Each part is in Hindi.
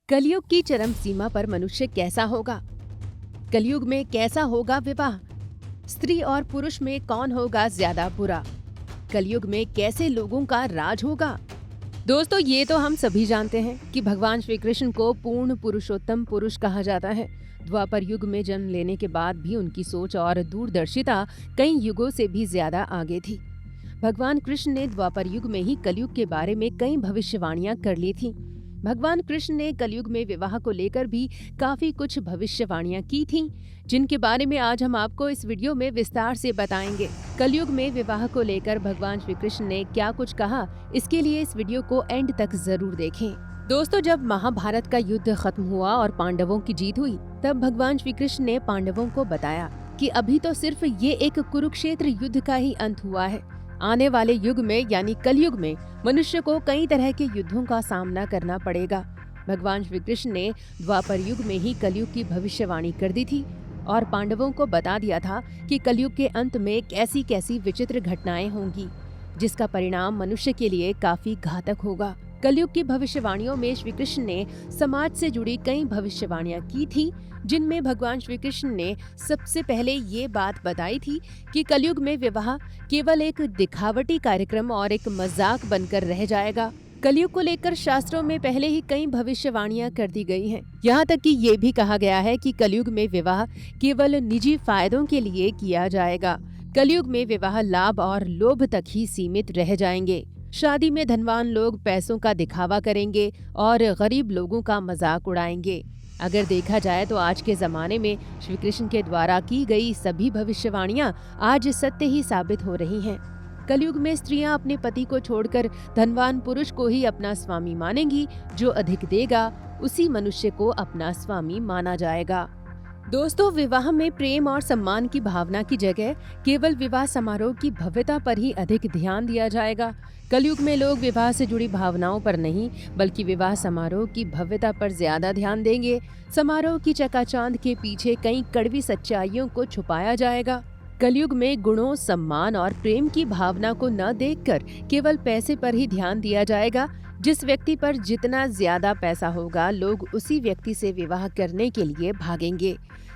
कलयुग की चरम सीमा पर मनुष्य कैसा होगा? कलयुग में कैसा होगा विवाह? स्त्री और पुरुष में कौन होगा ज्यादा बुरा? कलयुग में कैसे लोगों का राज होगा? दोस्तों, ये तो हम सभी जानते हैं कि भगवान श्री कृष्ण को पूर्ण पुरुषोत्तम पुरुष कहा जाता है। द्वापर युग में जन्म लेने के बाद भी उनकी सोच और दूरदर्शिता कई युगों से भी ज्यादा आगे थी। भगवान कृष्ण ने द्वापर युग में ही कलयुग के बारे में कई भविष्यवाणियां कर ली थीं। भगवान कृष्ण ने कलयुग में विवाह को लेकर भी काफी कुछ भविष्यवाणियां की थीं, जिनके बारे में आज हम आपको इस वीडियो में विस्तार से बताएंगे। कलयुग में विवाह को लेकर भगवान श्री कृष्ण ने क्या कुछ कहा, इसके लिए इस वीडियो को एंड तक जरूर देखें। दोस्तों, जब महाभारत का युद्ध खत्म हुआ और पांडवों की जीत हुई, तब भगवान श्री कृष्ण ने पांडवों को बताया कि अभी तो सिर्फ ये एक कुरुक्षेत्र युद्ध का ही अंत हुआ है। आने वाले युग में यानी कलयुग में मनुष्य को कई तरह के युद्धों का सामना करना पड़ेगा। भगवान श्री कृष्ण ने द्वापर युग में ही कलयुग की भविष्यवाणी कर दी थी और पांडवों को बता दिया था कि कलयुग के अंत में कैसी कैसी विचित्र घटनाएं होंगी, जिसका परिणाम मनुष्य के लिए काफी घातक होगा। कलयुग की भविष्यवाणियों में श्री कृष्ण ने समाज से जुड़ी कई भविष्यवाणियां की थी, जिनमें भगवान श्री कृष्ण ने सबसे पहले ये बात बताई थी कि कलयुग में विवाह केवल एक दिखावटी कार्यक्रम और एक मजाक बनकर रह जाएगा। कलयुग को लेकर शास्त्रों में पहले ही कई भविष्यवाणियां कर दी गई हैं। यहाँ तक कि ये भी कहा गया है कि कलयुग में विवाह केवल निजी फायदों के लिए किया जाएगा। कलयुग में विवाह लाभ और लोभ तक ही सीमित रह जाएंगे। शादी में धनवान लोग पैसों का दिखावा करेंगे और गरीब लोगों का मजाक उड़ाएंगे। अगर देखा जाए तो आज के जमाने में श्री कृष्ण के द्वारा की गई सभी भविष्यवाणियां आज सत्य ही साबित हो रही हैं। कलयुग में स्त्रियां अपने पति को छोड़कर धनवान पुरुष को ही अपना स्वामी मानेंगी। जो अधिक देगा उसी मनुष्य को अपना स्वामी माना जाएगा। दोस्तों, विवाह में प्रेम और सम्मान की भावना की जगह केवल विवाह समारोह की भव्यता पर ही अधिक ध्यान दिया जाएगा। कलयुग में लोग विवाह से जुड़ी भावनाओं पर नहीं, बल्कि विवाह समारोह की भव्यता पर ज्यादा ध्यान देंगे। समारोह की चकाचौंध के पीछे कई कड़वी सच्चाइयों को छुपाया जाएगा। कलयुग में गुणों, सम्मान और प्रेम की भावना को न देखकर केवल पैसे पर ही ध्यान दिया जाएगा। जिस व्यक्ति पर जितना ज्यादा पैसा होगा, लोग उसी व्यक्ति से विवाह करने के लिए भागेंगे।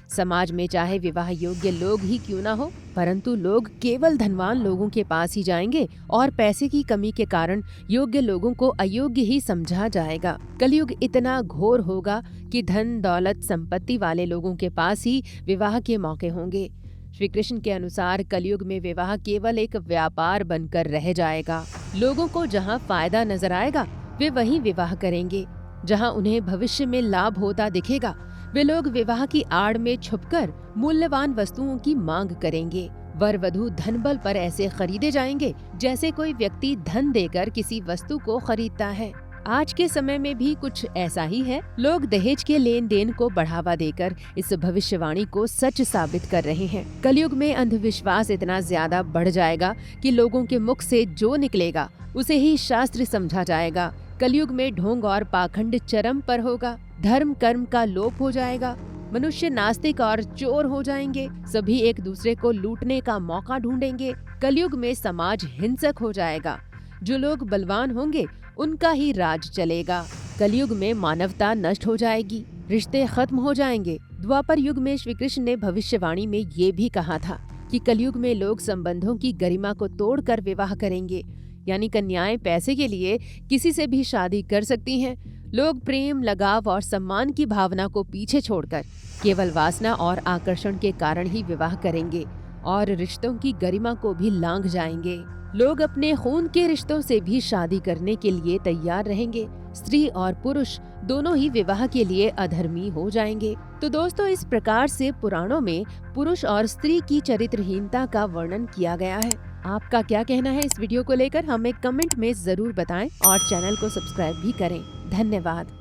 समाज में चाहे विवाह योग्य लोग ही क्यों ना हो, परंतु लोग केवल धनवान लोगों के पास ही जाएंगे और पैसे की कमी के कारण योग्य लोगों को अयोग्य ही समझा जाएगा। कलयुग इतना घोर होगा कि धन, दौलत, संपत्ति वाले लोगों के पास ही विवाह के मौके होंगे। श्री कृष्ण के अनुसार कलयुग में विवाह केवल एक व्यापार बनकर रह जाएगा। लोगों को जहां फायदा नजर आएगा वे वहीं विवाह करेंगे। जहां उन्हें भविष्य में लाभ होता दिखेगा, वे लोग विवाह की आड़ में छुपकर मूल्यवान वस्तुओं की मांग करेंगे। वर वधू धन बल पर ऐसे खरीदे जाएंगे जैसे कोई व्यक्ति धन देकर किसी वस्तु को खरीदता है। आज के समय में भी कुछ ऐसा ही है। लोग दहेज के लेन देन को बढ़ावा देकर इस भविष्यवाणी को सच साबित कर रहे हैं। कलयुग में अंधविश्वास इतना ज्यादा बढ़ जाएगा कि लोगों के मुख से जो निकलेगा उसे ही शास्त्र समझा जाएगा। कलयुग में ढोंग और पाखंड चरम पर होगा। धर्म कर्म का लोप हो जाएगा। मनुष्य नास्तिक और चोर हो जाएंगे। सभी एक दूसरे को लूटने का मौका ढूंढेंगे। कलयुग में समाज हिंसक हो जाएगा। जो लोग बलवान होंगे उनका ही राज चलेगा। कलयुग में मानवता नष्ट हो जाएगी। रिश्ते खत्म हो जाएंगे। द्वापर युग में श्री कृष्ण ने भविष्यवाणी में ये भी कहा था कि कलयुग में लोग संबंधों की गरिमा को तोड़कर विवाह करेंगे। यानी कन्याएं पैसे के लिए किसी से भी शादी कर सकती हैं। लोग प्रेम, लगाव और सम्मान की भावना को पीछे छोड़कर केवल वासना और आकर्षण के कारण ही विवाह करेंगे और रिश्तों की गरिमा को भी लांघ जाएंगे। लोग अपने खून के रिश्तों से भी शादी करने के लिए तैयार रहेंगे। स्त्री और पुरुष दोनों ही विवाह के लिए अधर्मी हो जाएंगे। तो दोस्तों, इस प्रकार से पुराणों में पुरुष और स्त्री की चरित्रहीनता का वर्णन किया गया है। आपका क्या कहना है इस वीडियो को लेकर, हमें कमेंट में जरूर बताएं और चैनल को सब्सक्राइब भी करें। धन्यवाद।